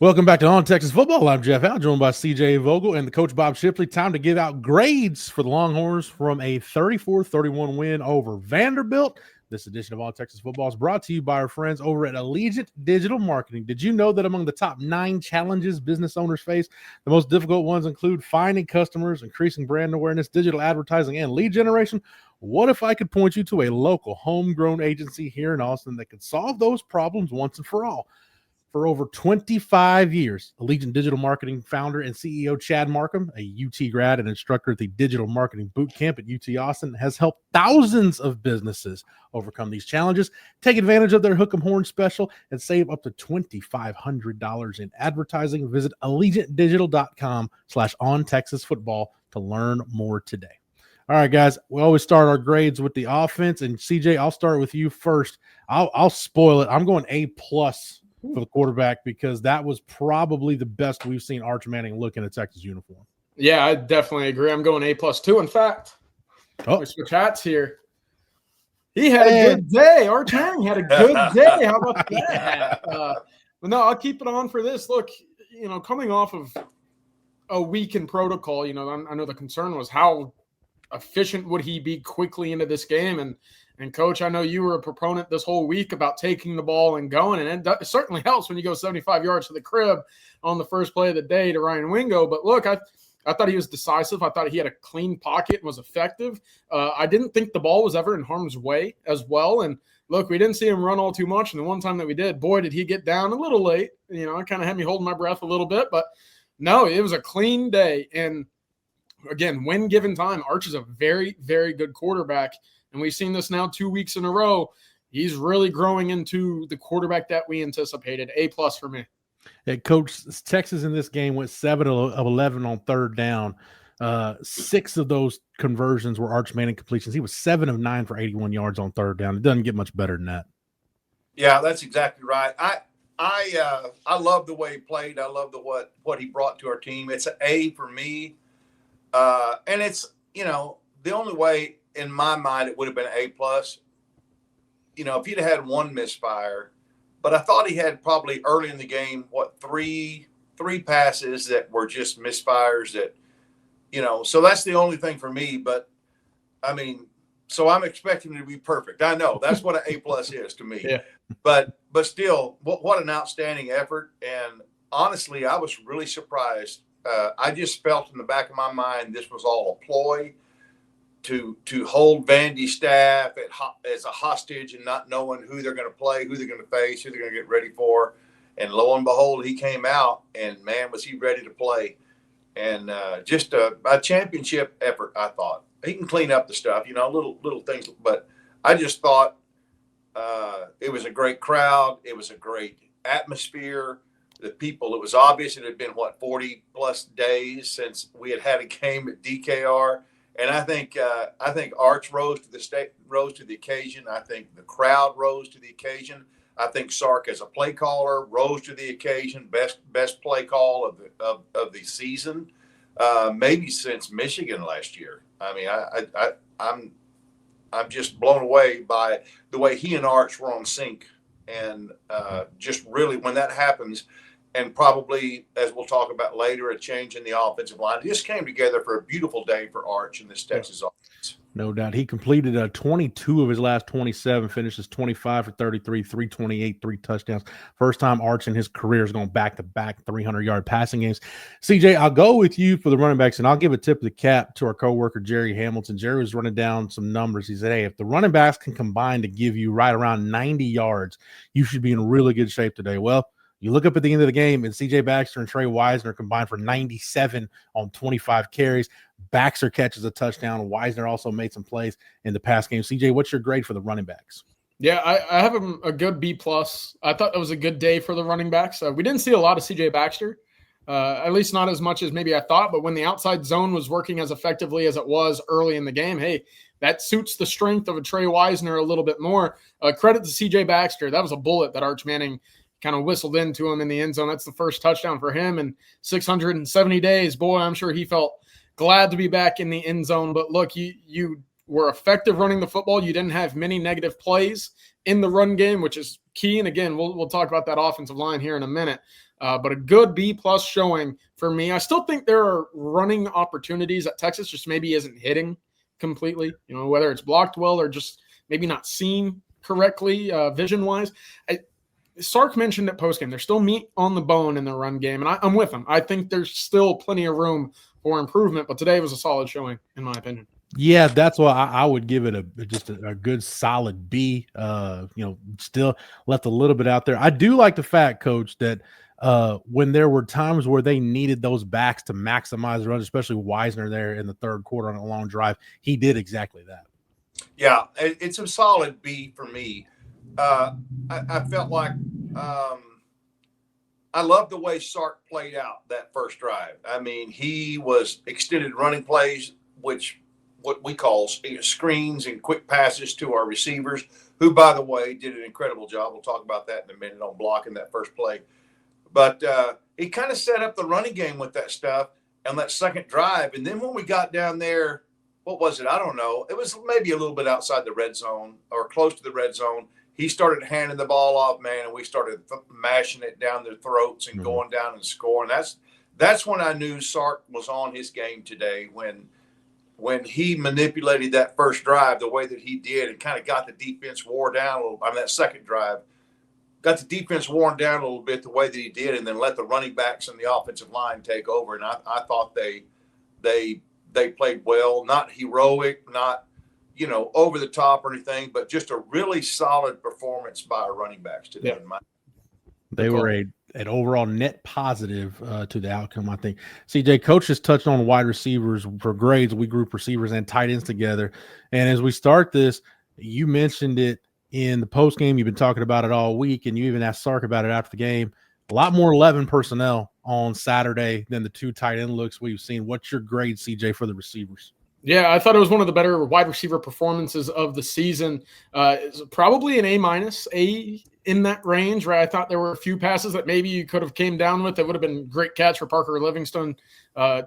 Welcome back to On Texas Football. I'm Jeff Howe, joined by CJ Vogel and the Coach Bob Shipley. Time to give out grades for the Longhorns from a 34-31 win over Vanderbilt. This edition of On Texas Football is brought to you by our friends over at Allegiant Digital Marketing. Did you know that among the top 9 challenges business owners face, the most difficult ones include finding customers, increasing brand awareness, digital advertising, and lead generation? What if I could point you to a local homegrown agency here in Austin that could solve those problems once and for all? For over 25 years, Allegiant Digital Marketing founder and CEO Chad Markham, a UT grad and instructor at the Digital Marketing Boot Camp at UT Austin, has helped thousands of businesses overcome these challenges. Take advantage of their Hook 'em Horn special and save up to $2,500 in advertising. Visit allegiantdigital.com/ontexasfootball to learn more today. All right, guys, we always start our grades with the offense. And CJ, I'll start with you first. I'll spoil it. I'm going A+ for the quarterback because that was probably the best we've seen Arch Manning look in a Texas uniform. Yeah, I definitely agree. I'm going A+ too. In fact, we switch hats here. He had a good day. Arch Manning had a good day. How about that? But no, I'll keep it on for this. Look, coming off of a week in protocol, I know the concern was how efficient would he be quickly into this game. And Coach, I know you were a proponent this whole week about taking the ball and going, and it certainly helps when you go 75 yards to the crib on the first play of the day to Ryan Wingo. But look, I thought he was decisive. I thought he had a clean pocket and was effective. I didn't think the ball was ever in harm's way as well. And look, we didn't see him run all too much. And the one time that we did, boy, did he get down a little late. It kind of had me holding my breath a little bit. But no, it was a clean day. And again, when given time, Arch is a very, very good quarterback. And we've seen this now 2 weeks in a row. He's really growing into the quarterback that we anticipated. A+ for me. Hey, Coach, Texas in this game went 7 of 11 on third down. 6 of those conversions were Arch Manning completions. He was 7 of 9 for 81 yards on third down. It doesn't get much better than that. Yeah, that's exactly right. I love the way he played. I love what he brought to our team. It's an A for me. And it's, the only way in my mind it would have been A+. If he'd had one misfire, but I thought he had probably early in the game, three passes that were just misfires that, so that's the only thing for me. But so I'm expecting him to be perfect. I know that's what an A+ is to me. Yeah. But still, what an outstanding effort. And honestly, I was really surprised. I just felt in the back of my mind this was all a ploy to hold Vandy staff as a hostage and not knowing who they're going to play, who they're going to face, who they're going to get ready for. And lo and behold, he came out, and, man, was he ready to play. And just a championship effort, I thought. He can clean up the stuff, little things. But I just thought it was a great crowd. It was a great atmosphere. The people, it was obvious it had been, 40-plus days since we had a game at DKR. And I think Arch rose to the occasion. I think the crowd rose to the occasion. I think Sark as a play caller rose to the occasion. Best play call of the season, maybe since Michigan last year. I'm just blown away by the way he and Arch were on sync, and just really when that happens. And probably, as we'll talk about later, a change in the offensive line. It just came together for a beautiful day for Arch in this Texas offense. No doubt. He completed 22 of his last 27, finishes 25 for 33, 328, 3 touchdowns. First time Arch in his career is going back-to-back 300-yard passing games. CJ, I'll go with you for the running backs, and I'll give a tip of the cap to our coworker, Jerry Hamilton. Jerry was running down some numbers. He said, hey, if the running backs can combine to give you right around 90 yards, you should be in really good shape today. Well, you look up at the end of the game, and C.J. Baxter and Trey Wisner combined for 97 on 25 carries. Baxter catches a touchdown. Wisner also made some plays in the pass game. C.J., what's your grade for the running backs? Yeah, I have a good B+. I thought that was a good day for the running backs. We didn't see a lot of C.J. Baxter, at least not as much as maybe I thought. But when the outside zone was working as effectively as it was early in the game, hey, that suits the strength of a Trey Wisner a little bit more. Credit to C.J. Baxter. That was a bullet that Arch Manning kind of whistled into him in the end zone. That's the first touchdown for him in 670 days. Boy, I'm sure he felt glad to be back in the end zone. But look, you were effective running the football. You didn't have many negative plays in the run game, which is key. And again, we'll talk about that offensive line here in a minute. but a good B-plus showing for me. I still think there are running opportunities at Texas, just maybe isn't hitting completely, whether it's blocked well or just maybe not seen correctly vision-wise. Sark mentioned at postgame, there's still meat on the bone in the run game, and I'm with him. I think there's still plenty of room for improvement, but today was a solid showing, in my opinion. Yeah, that's why I would give it just a good solid B. Still left a little bit out there. I do like the fact, Coach, that when there were times where they needed those backs to maximize the runs, especially Wisner there in the third quarter on a long drive, he did exactly that. Yeah, it's a solid B for me. I felt like I love the way Sark played out that first drive. I mean, he was extended running plays, which what we call screens and quick passes to our receivers, who, by the way, did an incredible job. We'll talk about that in a minute on blocking that first play. But he kind of set up the running game with that stuff on that second drive. And then when we got down there, what was it? I don't know. It was maybe a little bit outside the red zone or close to the red zone. He started handing the ball off, man, and we started mashing it down their throats and going down and scoring. That's when I knew Sark was on his game today, when he manipulated that first drive the way that he did and kind of got the defense wore down a little. I mean, that second drive got the defense worn down a little bit the way that he did, and then let the running backs and the offensive line take over. And I thought they played well, not heroic, not over the top or anything, but just a really solid performance by our running backs today. Yeah. They were an overall net positive to the outcome, I think. CJ, Coach just touched on wide receivers for grades. We group receivers and tight ends together. And as we start this, you mentioned it in the post game. You've been talking about it all week, and you even asked Sark about it after the game. A lot more 11 personnel on Saturday than the 2 tight end looks we've seen. What's your grade, CJ, for the receivers? Yeah, I thought it was one of the better wide receiver performances of the season. Probably an A- in that range, right? I thought there were a few passes that maybe you could have came down with. That would have been a great catch for Parker Livingston,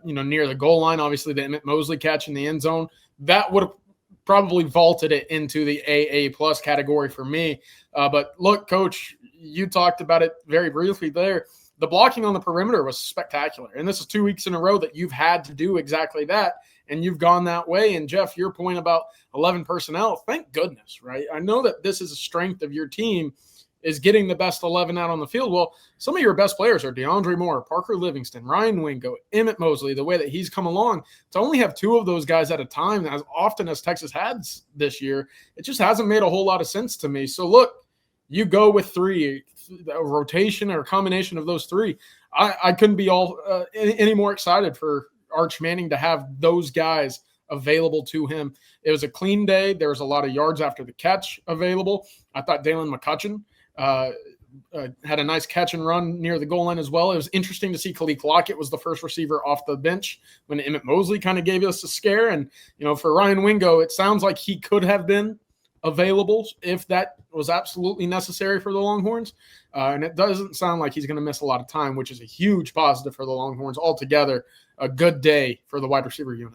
near the goal line. Obviously, the Emmett Mosley catch in the end zone. That would have probably vaulted it into the AA+ category for me. But look, Coach, you talked about it very briefly there. The blocking on the perimeter was spectacular. And this is 2 weeks in a row that you've had to do exactly that. And you've gone that way. And Jeff, your point about 11 personnel, thank goodness, right? I know that this is a strength of your team, is getting the best 11 out on the field. Well, some of your best players are DeAndre Moore, Parker Livingston, Ryan Wingo, Emmett Mosley, the way that he's come along. To only have 2 of those guys at a time, as often as Texas has this year, it just hasn't made a whole lot of sense to me. So look, you go with 3, a rotation or a combination of those 3. I couldn't be any more excited for Arch Manning to have those guys available to him. It was a clean day. There was a lot of yards after the catch available. I thought Dalen McCutcheon had a nice catch and run near the goal line as well. It was interesting to see Khalil Lockett was the first receiver off the bench when Emmett Mosley kind of gave us a scare. And, for Ryan Wingo, it sounds like he could have been available if that was absolutely necessary for the Longhorns. And it doesn't sound like he's going to miss a lot of time, which is a huge positive for the Longhorns altogether. A good day for the wide receiver unit.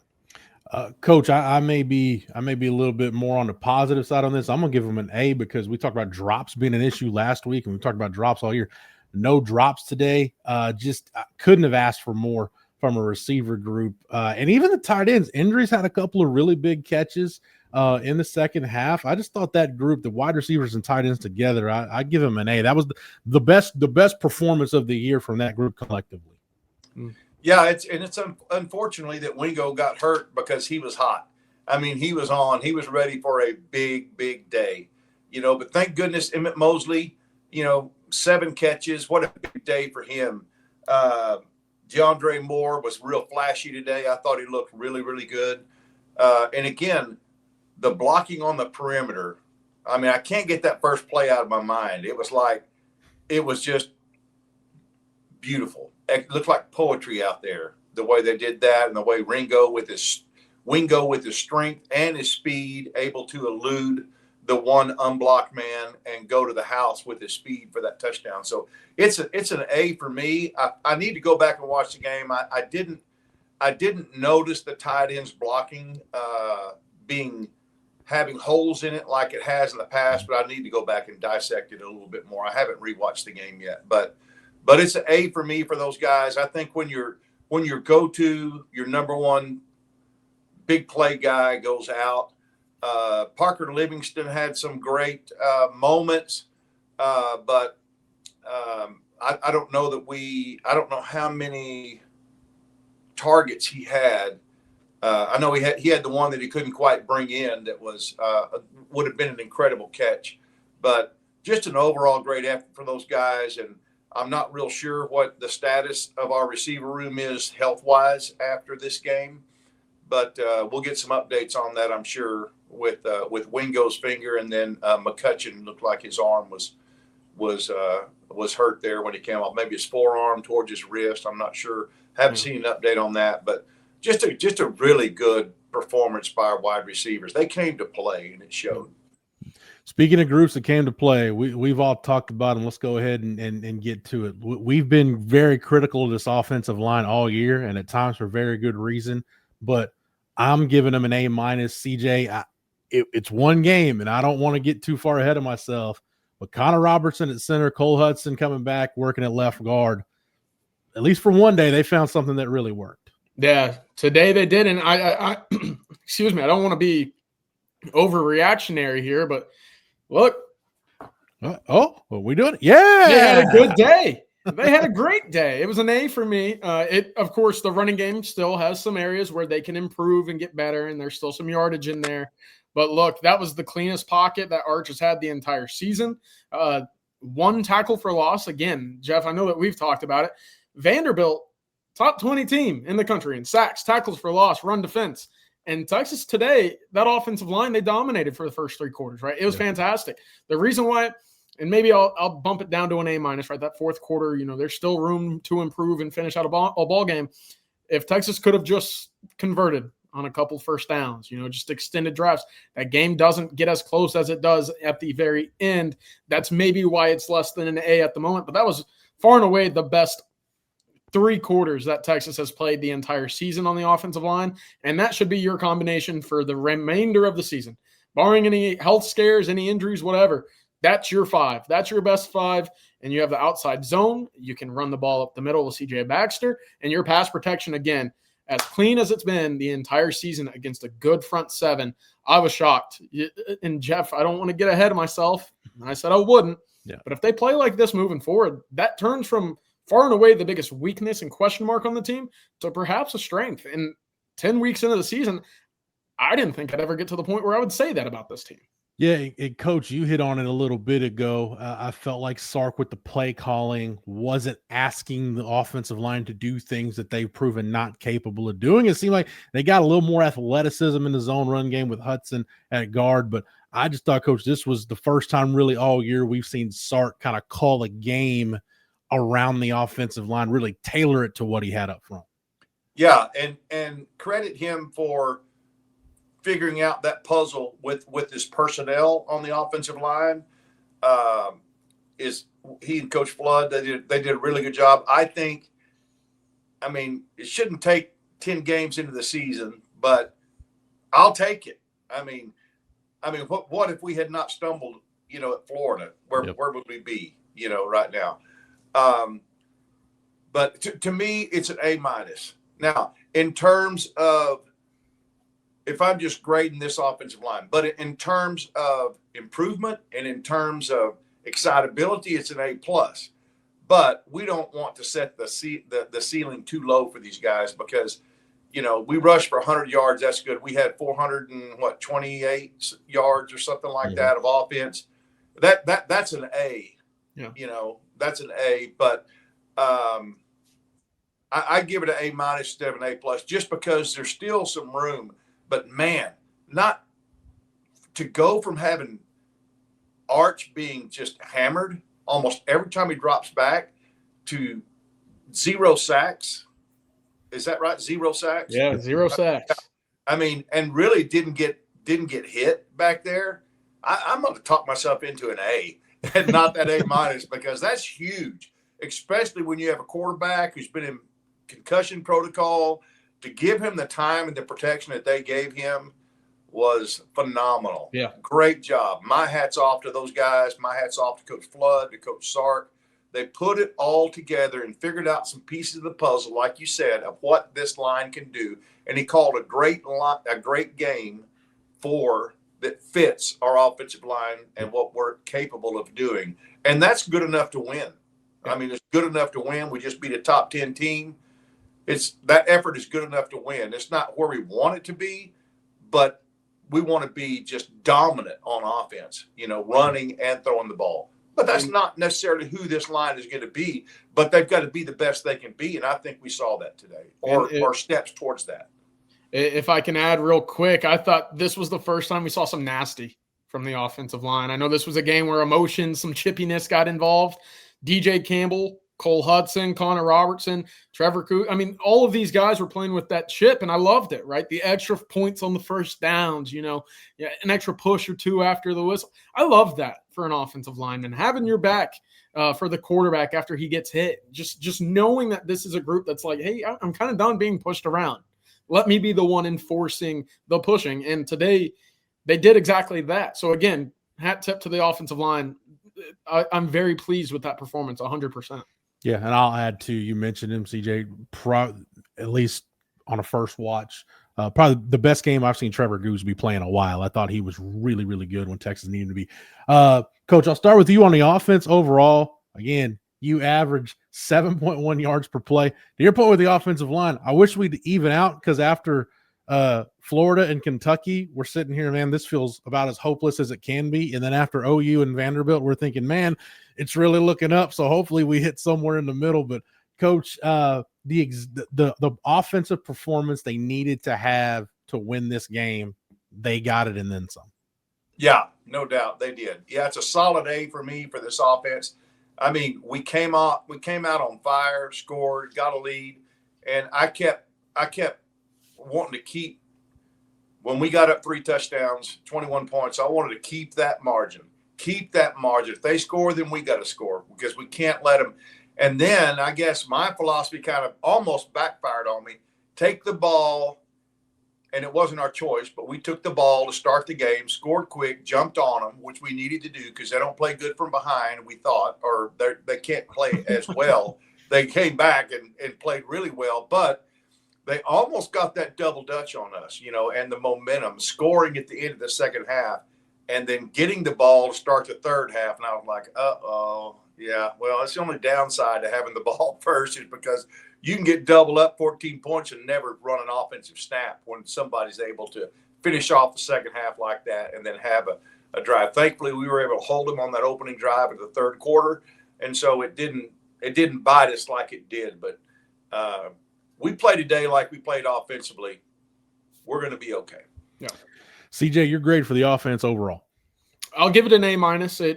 Coach, I may be a little bit more on the positive side on this. I'm going to give him an A because we talked about drops being an issue last week, and we talked about drops all year. No drops today. I couldn't have asked for more from a receiver group. And even the tight ends, injuries had a couple of really big catches in the second half. I just thought that group, the wide receivers and tight ends together, I give them an A. That was the best performance of the year from that group collectively. Yeah, it's unfortunately that Wingo got hurt because he was hot. I mean, he was ready for a big, big day, but thank goodness Emmett Mosley, 7 catches. What a big day for him. DeAndre Moore was real flashy today. I thought he looked really, really good. And again, the blocking on the perimeter, I mean, I can't get that first play out of my mind. It was just beautiful. It looked like poetry out there, the way they did that, and the way Wingo with his strength and his speed, able to elude the one unblocked man and go to the house with his speed for that touchdown. So it's an A for me. I need to go back and watch the game. I didn't notice the tight ends blocking having holes in it like it has in the past, but I need to go back and dissect it a little bit more. I haven't rewatched the game yet, but but it's an A for me for those guys. I think when your go-to, your number one big play guy goes out, Parker Livingston had some great moments, but I don't know I don't know how many targets he had. I know he had the one that he couldn't quite bring in that was would have been an incredible catch, but just an overall great effort for those guys. And I'm not real sure what the status of our receiver room is health-wise after this game, but we'll get some updates on that, I'm sure, with Wingo's finger, and then McCutcheon looked like his arm was hurt there when he came off, maybe his forearm towards his wrist. I'm not sure. Haven't seen an update on that, but just a really good performance by our wide receivers. They came to play, and it showed. Speaking of groups that came to play, we've all talked about them. Let's go ahead and get to it. We've been very critical of this offensive line all year, and at times for very good reason. But I'm giving them an A-. CJ, it's one game, and I don't want to get too far ahead of myself. But Connor Robertson at center, Cole Hudson coming back, working at left guard. At least for one day, they found something that really worked. Yeah, today they did, and I excuse me, I don't want to be overreactionary here, but look. Are we doing it? Yeah. They had a good day. They had a great day. It was an A for me. Of course, the running game still has some areas where they can improve and get better, and there's still some yardage in there. But look, that was the cleanest pocket that Arch has had the entire season. One tackle for loss. Again, Jeff, I know that we've talked about it. Vanderbilt, top 20 team in the country in sacks, tackles for loss, run defense. And Texas today, that offensive line, they dominated for the first three quarters, right? It was fantastic. The reason why, and maybe I'll bump it down to an A-, right? That fourth quarter, there's still room to improve and finish out a ball game. If Texas could have just converted on a couple first downs, just extended drives, that game doesn't get as close as it does at the very end. That's maybe why it's less than an A at the moment. But that was far and away the best three quarters that Texas has played the entire season on the offensive line, and that should be your combination for the remainder of the season. Barring any health scares, any injuries, whatever, that's your five. That's your best five, and you have the outside zone. You can run the ball up the middle with C.J. Baxter, and your pass protection, again, as clean as it's been the entire season against a good front seven. I was shocked. And, Jeff, I don't want to get ahead of myself. I said I wouldn't. Yeah. But if they play like this moving forward, that turns from far and away the biggest weakness and question mark on the team to perhaps a strength. And 10 weeks into the season, I didn't think I'd ever get to the point where I would say that about this team. Yeah, and Coach, you hit on it a little bit ago. I felt like Sark with the play calling wasn't asking the offensive line to do things that they've proven not capable of doing. It seemed like they got a little more athleticism in the zone run game with Hudson at guard, but I just thought, Coach, this was the first time really all year we've seen Sark kind of call a game around the offensive line, really tailor it to what he had up front. Yeah, and credit him for figuring out that puzzle with his personnel on the offensive line. Is he and Coach Flood, they did a really good job. It shouldn't take 10 games into the season, but I'll take it. What if we had not stumbled, at Florida? Where would we be, right now? But to me, it's an A-. Now, in terms of, if I'm just grading this offensive line, but in terms of improvement and in terms of excitability, it's an A+. But we don't want to set the ceiling too low for these guys because, we rushed for 100 yards. That's good. We had 428 yards or something like that of offense. That's an A. Yeah. That's an A. But I give it an A- instead of an A+, just because there's still some room. But, man, not to go from having Arch being just hammered almost every time he drops back to 0 sacks. Is that right? 0 sacks? Yeah, 0 sacks. And really didn't get hit back there. I'm going to talk myself into an A and not that A- because that's huge, especially when you have a quarterback who's been in concussion protocol. To give him the time and the protection that they gave him was phenomenal. Yeah. Great job. My hat's off to those guys. My hat's off to Coach Flood, to Coach Sark, They put it all together and figured out some pieces of the puzzle, like you said, of what this line can do. And he called a great game that fits our offensive line and what we're capable of doing. And that's good enough to win. I mean, it's good enough to win. We just beat a top 10 team. That effort is good enough to win. It's not where we want it to be, but we want to be just dominant on offense, running and throwing the ball. But that's not necessarily who this line is going to be, but they've got to be the best they can be. And I think we saw that today, or steps towards that. If I can add real quick, I thought this was the first time we saw some nasty from the offensive line. I know this was a game where emotions, some chippiness got involved. DJ Campbell, Cole Hudson, Connor Robertson, Trevor Coo. I mean, all of these guys were playing with that chip, and I loved it, right? The extra points on the first downs, an extra push or two after the whistle. I love that for an offensive lineman. Having your back for the quarterback after he gets hit, just knowing that this is a group that's like, hey, I'm kind of done being pushed around. Let me be the one enforcing the pushing. And today they did exactly that. So, again, hat tip to the offensive line. I'm very pleased with that performance, 100%. Yeah, and I'll add to, you mentioned him, CJ, at least on a first watch, probably the best game I've seen Trevor Gooseby play in a while. I thought he was really, really good when Texas needed to be. Coach, I'll start with you on the offense overall. Again, you average 7.1 yards per play. To your point with the offensive line, I wish we'd even out, because after Florida and Kentucky, we're sitting here, man, this feels about as hopeless as it can be. And then after OU and Vanderbilt, we're thinking, man, it's really looking up. So hopefully we hit somewhere in the middle. But Coach, the offensive performance they needed to have to win this game, they got it and then some. Yeah, no doubt they did. Yeah, it's a solid A for me for this offense. I mean, we came out on fire, scored, got a lead, and I kept wanting to keep. When we got up 3 touchdowns, 21 points, I wanted to keep that margin. If they score, then we got to score, because we can't let them. And then I guess my philosophy kind of almost backfired on me. Take the ball, and it wasn't our choice, but we took the ball to start the game, scored quick, jumped on them, which we needed to do because they don't play good from behind, we thought, or they can't play as well. They came back and played really well, but they almost got that double dutch on us, and the momentum, scoring at the end of the second half, and then getting the ball to start the third half. And I was like, yeah, well, it's the only downside to having the ball first, is because you can get double up 14 points and never run an offensive snap when somebody's able to finish off the second half like that and then have a drive. Thankfully, we were able to hold them on that opening drive of the third quarter, and so it didn't bite us like it did. But we played today like we played offensively. We're going to be okay. Yeah. CJ, you're great for the offense overall. I'll give it an A-.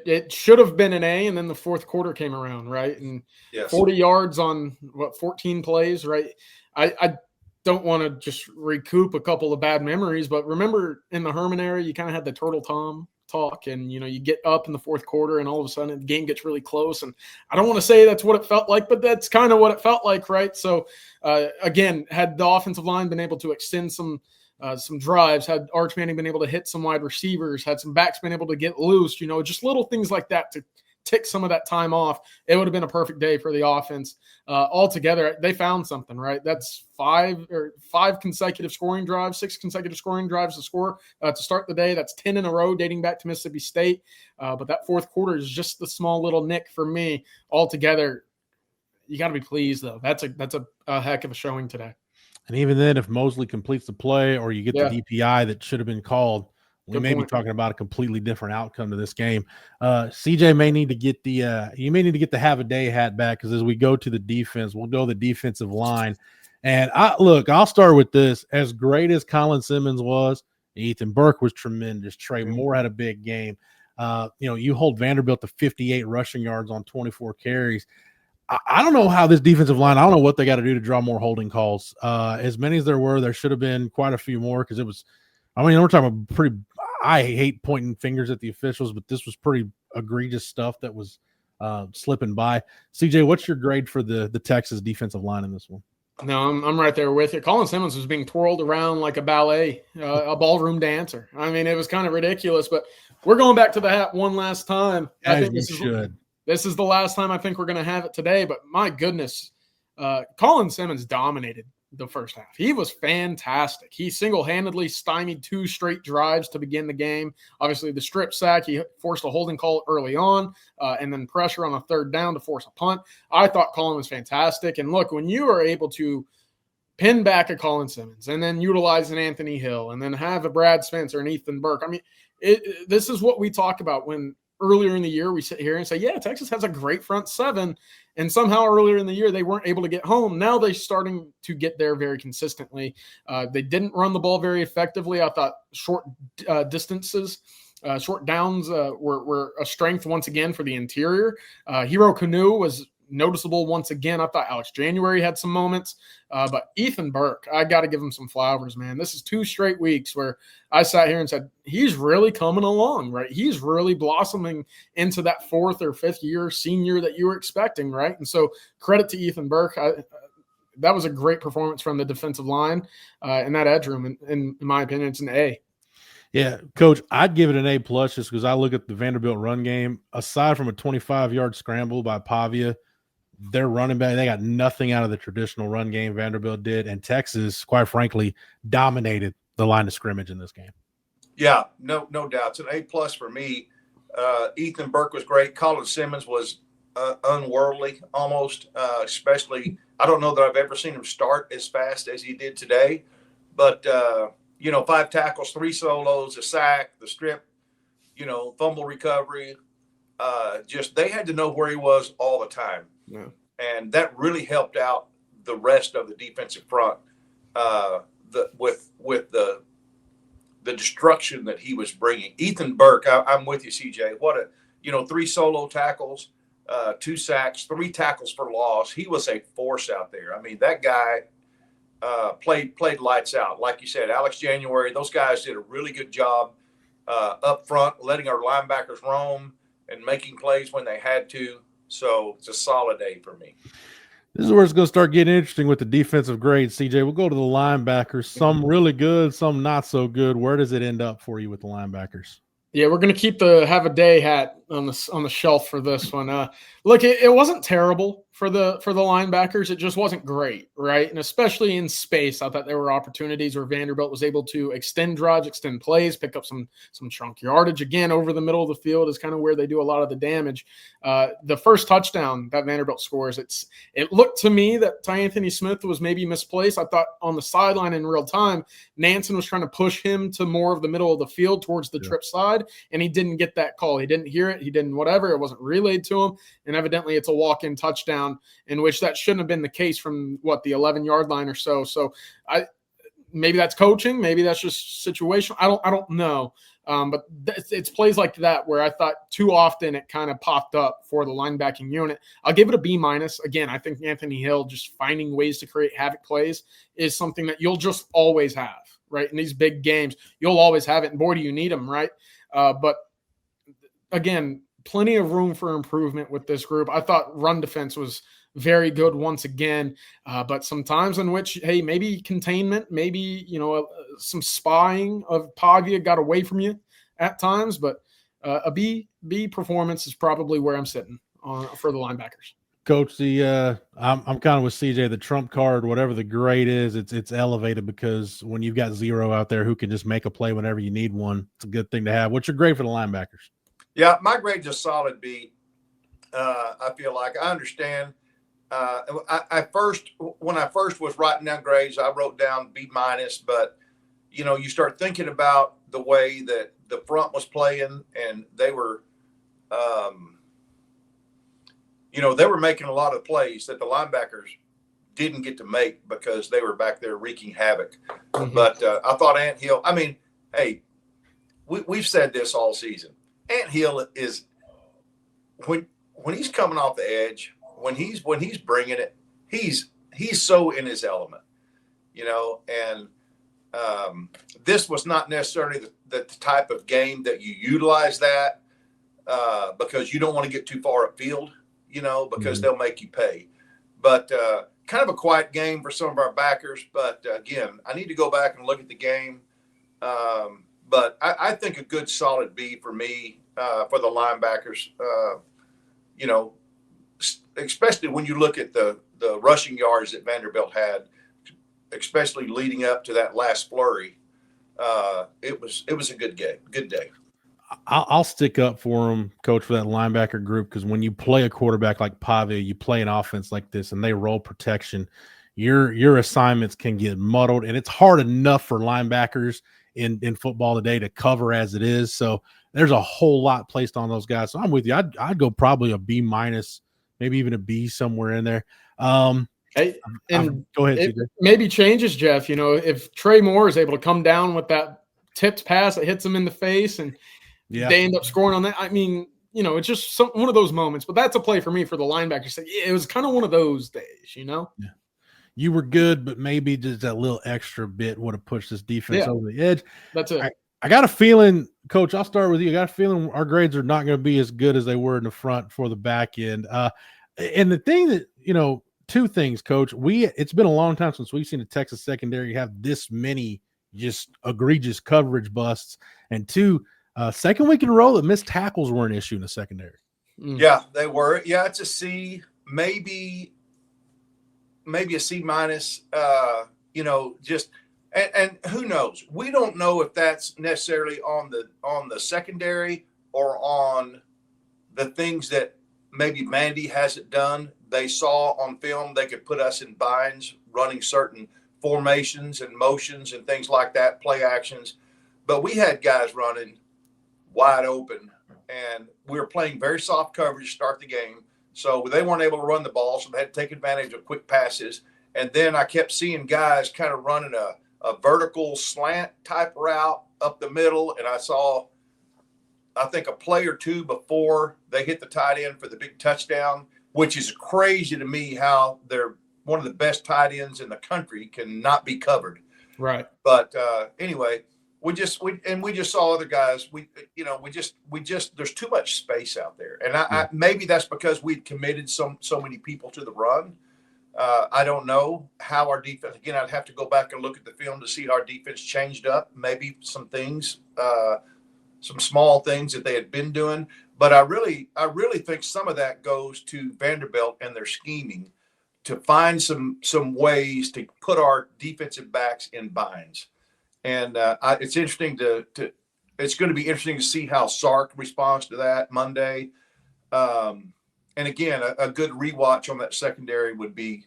It should have been an A, and then the fourth quarter came around, right? And yes. 40 yards on, 14 plays, right? I don't want to just recoup a couple of bad memories, but remember in the Herman era, you kind of had the Turtle Tom talk, and, you get up in the fourth quarter, and all of a sudden the game gets really close. And I don't want to say that's what it felt like, but that's kind of what it felt like, right? So, again, had the offensive line been able to extend some drives, had Arch Manning been able to hit some wide receivers, had some backs been able to get loose, just little things like that to tick some of that time off, it would have been a perfect day for the offense. Altogether, they found something, right? That's 6 consecutive scoring drives to score to start the day. That's 10 in a row dating back to Mississippi State. But that fourth quarter is just the small little nick for me. Altogether, you got to be pleased, though. That's a heck of a showing today. And even then, if Mosley completes the play or you get the DPI that should have been called, we may be talking about a completely different outcome to this game. CJ may need to get the have a day hat back, because as we go to the defense, we'll go the defensive line. And I'll start with this. As great as Colin Simmons was, Ethan Burke was tremendous. Trey Moore had a big game. You hold Vanderbilt to 58 rushing yards on 24 carries. I don't know how this defensive line, I don't know what they got to do to draw more holding calls. As many as there should have been quite a few more, because we're talking about pretty – I hate pointing fingers at the officials, but this was pretty egregious stuff that was slipping by. CJ, what's your grade for the Texas defensive line in this one? No, I'm right there with you. Colin Simmons was being twirled around like a ballet, a ballroom dancer. I mean, it was kind of ridiculous, but we're going back to the hat one last time. I think you should. this is the last time I think we're going to have it today, but my goodness, Colin Simmons dominated the first half. He was fantastic. He single-handedly stymied 2 straight drives to begin the game. Obviously, the strip sack, he forced a holding call early on, and then pressure on a 3rd down to force a punt. I thought Colin was fantastic. And look, when you are able to pin back a Colin Simmons and then utilize an Anthony Hill and then have a Brad Spencer and Ethan Burke, I mean, this is what we talk about when earlier in the year we sit here and say, yeah, Texas has a great front 7, and somehow earlier in the year they weren't able to get home. Now they're starting to get there very consistently. They didn't run the ball very effectively. I thought short distances, short downs were a strength once again for the interior. Hero Kanu was noticeable once again. I thought Alex January had some moments, but Ethan Burke, I got to give him some flowers, man. This is 2 straight weeks where I sat here and said, he's really coming along, right? He's really blossoming into that 4th or 5th year senior that you were expecting, right? And so credit to Ethan Burke. That was a great performance from the defensive line and that edge room. In my opinion, it's an A. Yeah, Coach, I'd give it an A+ just because I look at the Vanderbilt run game. Aside from a 25-yard scramble by Pavia, their running back, they got nothing out of the traditional run game Vanderbilt did, and Texas, quite frankly, dominated the line of scrimmage in this game. Yeah, no doubt. It's an A+ for me. Ethan Burke was great. Colin Simmons was unworldly almost, especially I don't know that I've ever seen him start as fast as he did today. But, 5 tackles, 3 solos, a sack, the strip, fumble recovery. Just they had to know where he was all the time. Yeah. And that really helped out the rest of the defensive front with the destruction that he was bringing. Ethan Burke, I'm with you, CJ. What 3 solo tackles, 2 sacks, 3 tackles for loss. He was a force out there. I mean, that guy played lights out. Like you said, Alex January, those guys did a really good job up front, letting our linebackers roam and making plays when they had to. So it's a solid A for me. This is where it's going to start getting interesting with the defensive grades, CJ. We'll go to the linebackers. Some really good, some not so good. Where does it end up for you with the linebackers? Yeah, we're going to keep the have a day hat on the shelf for this one. Look, it wasn't terrible for the linebackers. It just wasn't great, right? And especially in space, I thought there were opportunities where Vanderbilt was able to extend drives, extend plays, pick up some chunk yardage. Again, over the middle of the field is kind of where they do a lot of the damage. The first touchdown that Vanderbilt scores, it looked to me that Anthony Smith was maybe misplaced. I thought on the sideline in real time, Nansen was trying to push him to more of the middle of the field towards the trip side, and he didn't get that call. He didn't hear it. He didn't whatever. It wasn't relayed to him, and evidently it's a walk-in touchdown, in which that shouldn't have been the case from the 11-yard line or so. So maybe that's coaching, maybe that's just situational. I don't know. But it's plays like that where I thought too often it kind of popped up for the linebacking unit. I'll give it a B-. Again, I think Anthony Hill just finding ways to create havoc plays is something that you'll just always have, right? In these big games, you'll always have it, and boy, do you need them, right? But again, plenty of room for improvement with this group. I thought run defense was very good once again, but some times in which, hey, maybe containment, maybe, some spying of Pavia got away from you at times, but a B performance is probably where I'm sitting for the linebackers. Coach, I'm kind of with CJ. The trump card, whatever the grade is, it's elevated because when you've got 0 out there who can just make a play whenever you need one, it's a good thing to have. What's your grade for the linebackers? Yeah, my grade's a solid B. I feel like I understand. When I first was writing down grades, I wrote down B-, but you start thinking about the way that the front was playing, and they were, they were making a lot of plays that the linebackers didn't get to make because they were back there wreaking havoc. Mm-hmm. But I thought Ant Hill. I mean, hey, we've said this all season. Ant Hill is when he's coming off the edge. When he's bringing it, he's so in his element, and this was not necessarily the type of game that you utilize that because you don't want to get too far upfield, because they'll make you pay. But kind of a quiet game for some of our backers. But again, I need to go back and look at the game. But I think a good solid B for me for the linebackers. especially when you look at the rushing yards that Vanderbilt had, especially leading up to that last flurry. It was a good game, good day. I'll stick up for him, Coach, for that linebacker group, because when you play a quarterback like Pavia, you play an offense like this, and they roll protection, your assignments can get muddled, and it's hard enough for linebackers in football today to cover as it is. So there's a whole lot placed on those guys. So I'm with you. I'd go probably a B minus, maybe even a B somewhere in there. Hey, and go ahead, it CJ. Maybe changes, Jeff. If Trey Moore is able to come down with that tipped pass that hits him in the face, and they end up scoring on that. I mean, it's just one of those moments. But that's a play for me for the linebacker. So it was kind of one of those days, Yeah. You were good, but maybe just that little extra bit would have pushed this defense over the edge. That's it. I got a feeling, Coach, I'll start with you. I got a feeling our grades are not going to be as good as they were in the front for the back end. And the thing that, two things, Coach. It's been a long time since we've seen a Texas secondary have this many just egregious coverage busts. And two, second week in a row that missed tackles were an issue in the secondary. Yeah, they were. Yeah, it's a C, maybe a C minus. And who knows? We don't know if that's necessarily on the secondary or on the things that maybe Vandy hasn't done. They saw on film they could put us in binds running certain formations and motions and things like that, play actions. But we had guys running wide open, and we were playing very soft coverage to start the game. So they weren't able to run the ball, so they had to take advantage of quick passes. And then I kept seeing guys kind of running a vertical slant type route up the middle. And I saw, I think, a play or two before they hit the tight end for the big touchdown, which is crazy to me how they're one of the best tight ends in the country can not be covered. Right. But anyway, we just saw other guys. There's too much space out there. And I maybe that's because we'd committed so many people to the run. I don't know how our defense, again, I'd have to go back and look at the film to see how our defense changed up, maybe some things, some small things that they had been doing. But I really think some of that goes to Vanderbilt and their scheming to find some ways to put our defensive backs in binds. And it's interesting it's going to be interesting to see how Sark responds to that Monday. And again, a good rewatch on that secondary would be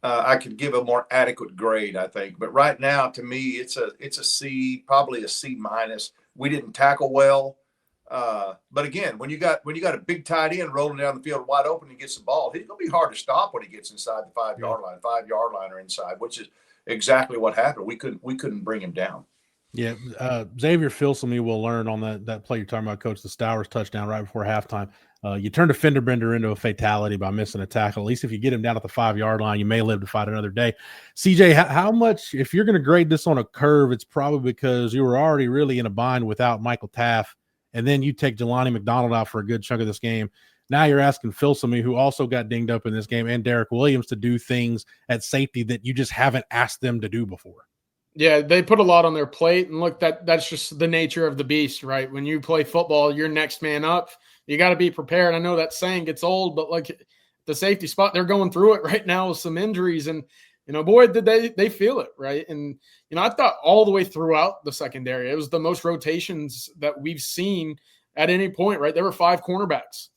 I could give a more adequate grade, I think. But right now, to me, it's a C, probably a C minus. We didn't tackle well, but again, when you got a big tight end rolling down the field wide open and gets the ball, he's gonna be hard to stop when he gets inside the 5-yard line, 5-yard line or inside, which is exactly what happened. We couldn't bring him down. Yeah, Xavier Filsamy will learn on that play you're talking about, Coach, the Stowers touchdown right before halftime. You turned a fender bender into a fatality by missing a tackle. At least if you get him down at the 5-yard line, you may live to fight another day. CJ, how much, if you're going to grade this on a curve, it's probably because you were already really in a bind without Michael Taff, and then you take Jelani McDonald out for a good chunk of this game. Now you're asking Filsamy, who also got dinged up in this game, and Derek Williams to do things at safety that you just haven't asked them to do before. Yeah, they put a lot on their plate, and look, that's just the nature of the beast, right? When you play football, you're next man up. You got to be prepared. I know that saying gets old, but like the safety spot, they're going through it right now with some injuries, and boy, did they feel it, right? And I thought all the way throughout the secondary, it was the most rotations that we've seen at any point, right? There were 5 cornerbacks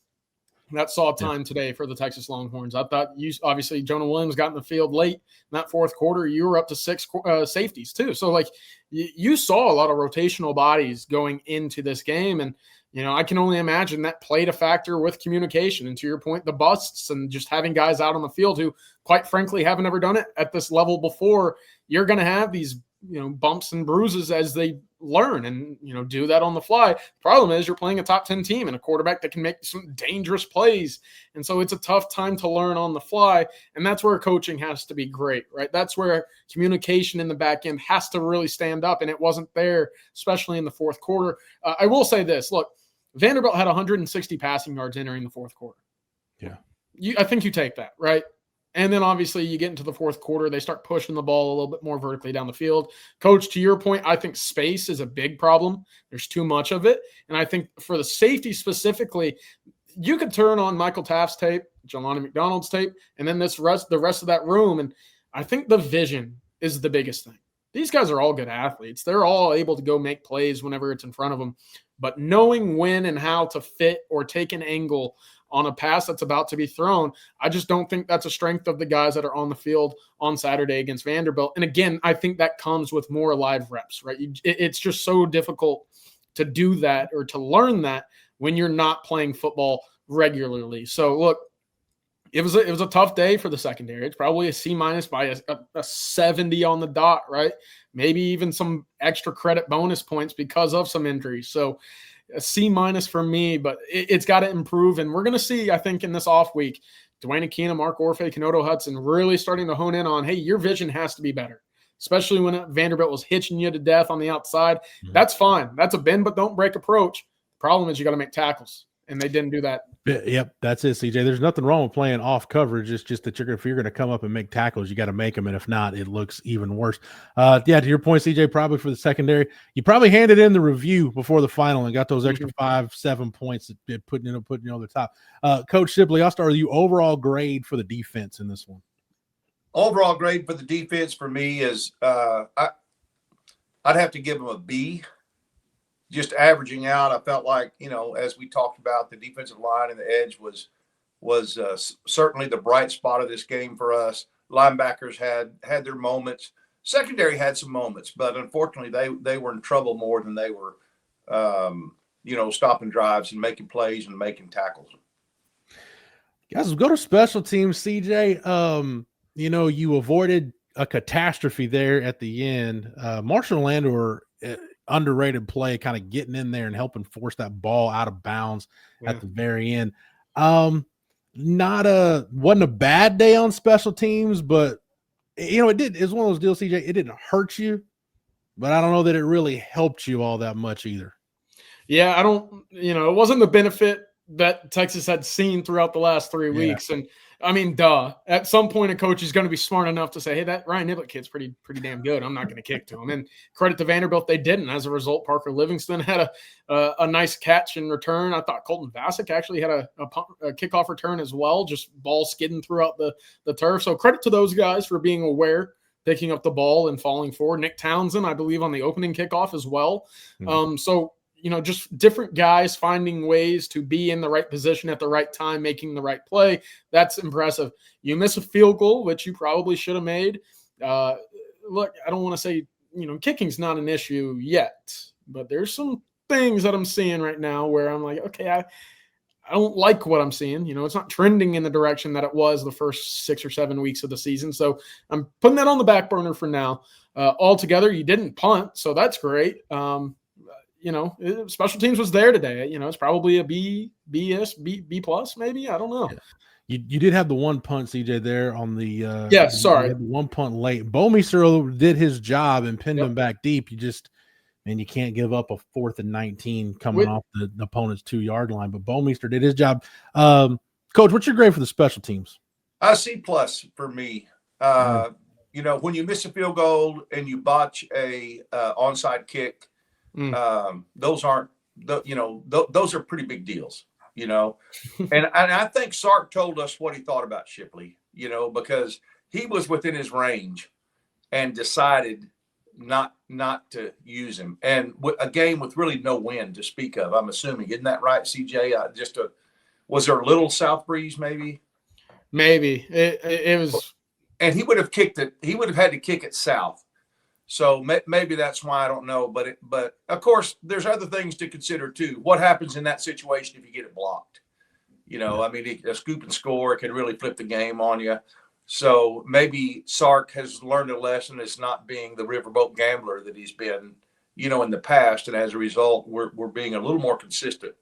that saw time today for the Texas Longhorns. I thought obviously Jonah Williams got in the field late in that fourth quarter. You were up to 6 safeties too. So like you saw a lot of rotational bodies going into this game. And, I can only imagine that played a factor with communication. And to your point, the busts and just having guys out on the field who quite frankly haven't ever done it at this level before. You're going to have these, bumps and bruises as they learn and, do that on the fly. Problem is you're playing a top 10 team and a quarterback that can make some dangerous plays. And so it's a tough time to learn on the fly. And that's where coaching has to be great, right? That's where communication in the back end has to really stand up. And it wasn't there, especially in the fourth quarter. I will say this, look, Vanderbilt had 160 passing yards entering the fourth quarter. Yeah. I think you take that, right? And then obviously you get into the fourth quarter, they start pushing the ball a little bit more vertically down the field. Coach, to your point, I think space is a big problem. There's too much of it. And I think for the safety specifically, you could turn on Michael Taft's tape, Jelani McDonald's tape, and then the rest of that room. And I think the vision is the biggest thing. These guys are all good athletes. They're all able to go make plays whenever it's in front of them. But knowing when and how to fit or take an angle on a pass that's about to be thrown, I just don't think that's a strength of the guys that are on the field on Saturday against Vanderbilt. And again, I think that comes with more live reps, right? It's just so difficult to do that or to learn that when you're not playing football regularly. So look, it was a tough day for the secondary. It's probably a C- by a 70 on the dot, right? Maybe even some extra credit bonus points because of some injuries. So a C- for me, but it's got to improve. And we're going to see, I think, in this off week, Dwayne Aquina, Mark Orfe, Kenoto Hudson really starting to hone in on, hey, your vision has to be better, especially when Vanderbilt was hitching you to death on the outside. Mm-hmm. That's fine. That's a bend but don't break approach. The problem is you got to make tackles, and they didn't do that. Yep, that's it, CJ. There's nothing wrong with playing off coverage. It's just that if you're going to come up and make tackles, you got to make them, and if not, it looks even worse. Yeah, to your point, CJ, probably for the secondary, you probably handed in the review before the final and got those extra 5-7 points that putting you on the top. Coach Shipley, I'll start with you. Overall grade for the defense in this one. Overall grade for the defense for me is I'd have to give them a B. Just averaging out, I felt like, as we talked about, the defensive line and the edge was certainly the bright spot of this game for us. Linebackers had their moments. Secondary had some moments, but unfortunately they were in trouble more than they were, stopping drives and making plays and making tackles. Guys, we'll go to special teams, CJ. You avoided a catastrophe there at the end. Marshall and Landor, underrated play, kind of getting in there and helping force that ball out of bounds at the very end. Wasn't a bad day on special teams, but it's one of those deals, CJ. It didn't hurt you, but I don't know that it really helped you all that much either. Yeah, it wasn't the benefit that Texas had seen throughout the last 3 weeks. And I mean, at some point a coach is going to be smart enough to say, hey, that Ryan Niblett kid's pretty damn good. I'm not going to kick to him. And credit to Vanderbilt, they didn't. As a result, Parker Livingston had a nice catch and return. I thought Colton Vasek actually had a kickoff return as well, just ball skidding throughout the turf. So credit to those guys for being aware, picking up the ball and falling forward. Nick Townsend, I believe, on the opening kickoff as well. Just different guys finding ways to be in the right position at the right time, making the right play. That's impressive. You miss a field goal, which you probably should have made. Look, I don't want to say, kicking's not an issue yet, but there's some things that I'm seeing right now where I'm like, okay, I don't like what I'm seeing. It's not trending in the direction that it was the first 6 or 7 weeks of the season. So I'm putting that on the back burner for now. Altogether, you didn't punt, so that's great. Special teams was there today. It's probably a B plus, maybe. I don't know. Yeah. You did have the one punt, CJ, there on the sorry. You had the one punt late. Bomeister did his job and pinned him back deep. You can't give up a 4th and 19 coming off the opponent's 2-yard line. But Bomeister did his job. Coach, what's your grade for the special teams? C plus for me. When you miss a field goal and you botch a onside kick, those aren't, those are pretty big deals, and I think Sark told us what he thought about Shipley, because he was within his range and decided not to use him. And a game with really no wind to speak of, I'm assuming, isn't that right, CJ? Was there a little south breeze, maybe? Maybe it was, and he would have kicked it. He would have had to kick it south. So maybe that's why, I don't know. But of course, there's other things to consider too. What happens in that situation if you get it blocked? A scoop and score can really flip the game on you. So maybe Sark has learned a lesson as not being the riverboat gambler that he's been, in the past. And as a result, we're being a little more consistent,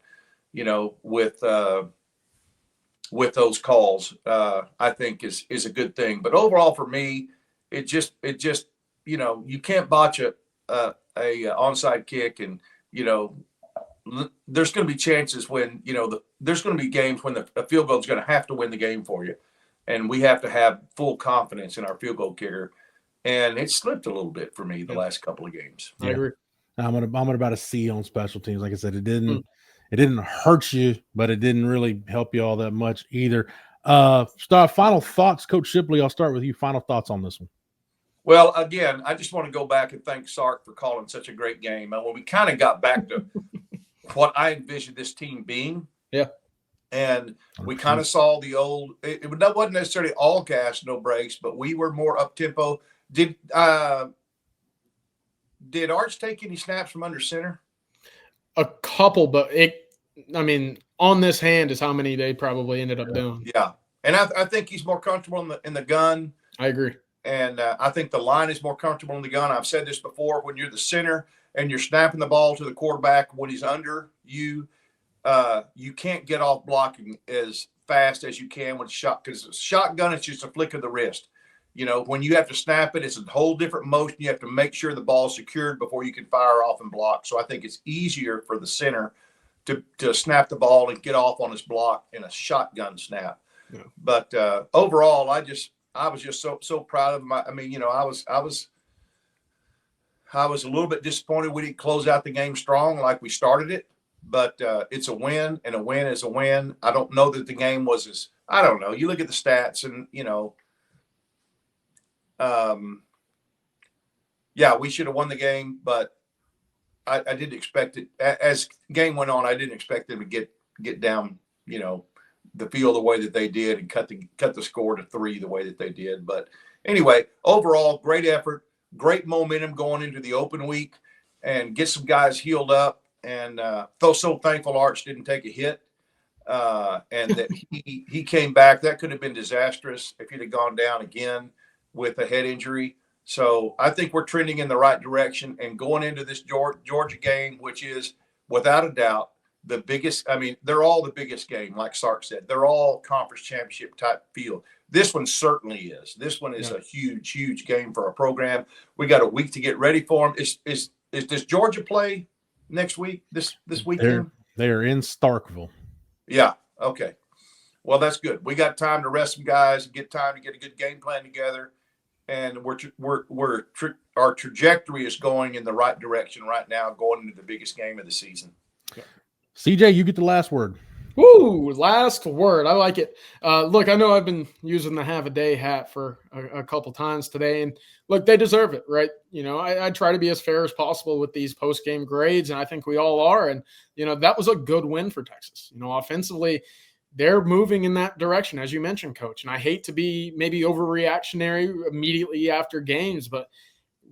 with those calls. I think is a good thing. But overall, for me, it just. You can't botch a onside kick, and there's going to be chances when there's going to be games when a field goal is going to have to win the game for you, and we have to have full confidence in our field goal kicker. And it slipped a little bit for me the last couple of games. I agree. I'm at about a C on special teams. Like I said, it didn't it didn't hurt you, but it didn't really help you all that much either. Final thoughts, Coach Shipley. I'll start with you. Final thoughts on this one. Well, again, I just want to go back and thank Sark for calling such a great game. And when we kind of got back to what I envisioned this team being, and we kind of saw the old. It wasn't necessarily all gas, no brakes, but we were more up tempo. Did Arch take any snaps from under center? A couple, but on this hand is how many they probably ended up doing. Yeah, and I think he's more comfortable in the gun. I agree. And I think the line is more comfortable in the gun. I've said this before. When you're the center and you're snapping the ball to the quarterback when he's under you, you can't get off blocking as fast as you can with shot, because shotgun is just a flick of the wrist. You know, when you have to snap it, it's a whole different motion. You have to make sure the ball's secured before you can fire off and block. So I think it's easier for the center to snap the ball and get off on his block in a shotgun snap. Yeah. But overall, I was just so proud of my. I mean, you know, I was a little bit disappointed we didn't close out the game strong like we started it, but it's a win, and a win is a win. I don't know that the game was as, I don't know. You look at the stats, and you know, we should have won the game, but I didn't expect it. As game went on, I didn't expect them to get down, you know, the field the way that they did and cut the score to 3 the way that they did. But anyway, overall, great effort, great momentum going into the open week, and get some guys healed up. And felt so thankful Arch didn't take a hit, and that he came back. That could have been disastrous if he'd have gone down again with a head injury. So I think we're trending in the right direction, and going into this Georgia game, which is without a doubt the biggest. I mean, they're all the biggest game, like Sark said. They're all conference championship type field. This one certainly is. This one is a huge, huge game for our program. We got a week to get ready for them. Does Georgia play next week? This weekend? They are in Starkville. Yeah. Okay. Well, that's good. We got time to rest some guys and get time to get a good game plan together. And our trajectory is going in the right direction right now, going into the biggest game of the season. CJ, you get the last word. Woo, last word. I like it. Look, I know I've been using the have a day hat for a couple times today, and look, they deserve it, right? You know, I try to be as fair as possible with these post-game grades, and I think we all are. And, you know, that was a good win for Texas. You know, offensively, they're moving in that direction, as you mentioned, Coach. And I hate to be maybe overreactionary immediately after games, but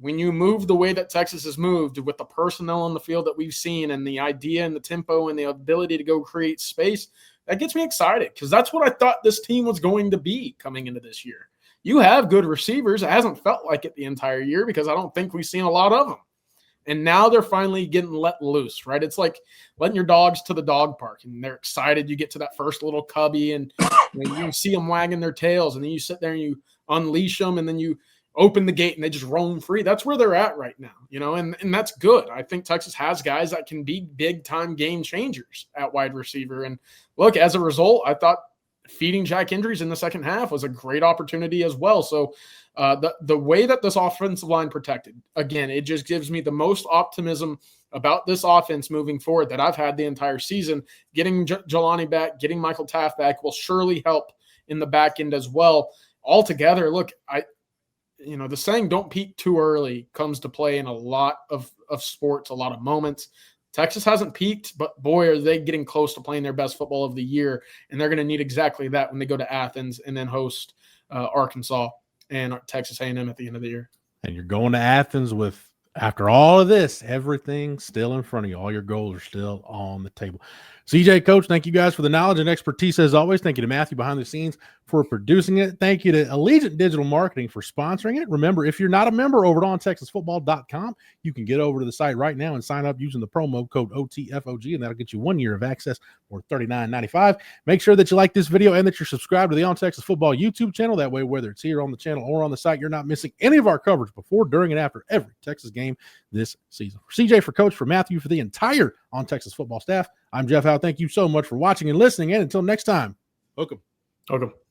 when you move the way that Texas has moved with the personnel on the field that we've seen and the idea and the tempo and the ability to go create space, that gets me excited, because that's what I thought this team was going to be coming into this year. You have good receivers. It hasn't felt like it the entire year because I don't think we've seen a lot of them. And now they're finally getting let loose, right? It's like letting your dogs to the dog park, and they're excited. You get to that first little cubby, and you see them wagging their tails, and then you sit there and you unleash them, and then you open the gate and they just roam free. That's where they're at right now, you know, and that's good. I think Texas has guys that can be big-time game changers at wide receiver. And look, as a result, I thought feeding Jack injuries in the second half was a great opportunity as well. So the way that this offensive line protected, again, it just gives me the most optimism about this offense moving forward that I've had the entire season. Getting Jelani back, getting Michael Taft back will surely help in the back end as well. Altogether, look, the saying "don't peak too early" comes to play in a lot of sports, a lot of moments. Texas hasn't peaked, but boy, are they getting close to playing their best football of the year, and they're going to need exactly that when they go to Athens and then host Arkansas and Texas A&M at the end of the year. And you're going to Athens with, after all of this, everything still in front of you. All your goals are still on the table. CJ, Coach, thank you guys for the knowledge and expertise as always. Thank you to Matthew behind the scenes for producing it. Thank you to Allegiant Digital Marketing for sponsoring it. Remember, if you're not a member over at ontexasfootball.com, you can get over to the site right now and sign up using the promo code OTFOG, and that'll get you 1 year of access for $39.95. Make sure that you like this video and that you're subscribed to the On Texas Football YouTube channel. That way, whether it's here on the channel or on the site, you're not missing any of our coverage before, during, and after every Texas game this season. For CJ, for Coach, for Matthew, for the entire On Texas Football staff, I'm Jeff Howe. Thank you so much for watching and listening, and until next time, hook 'em.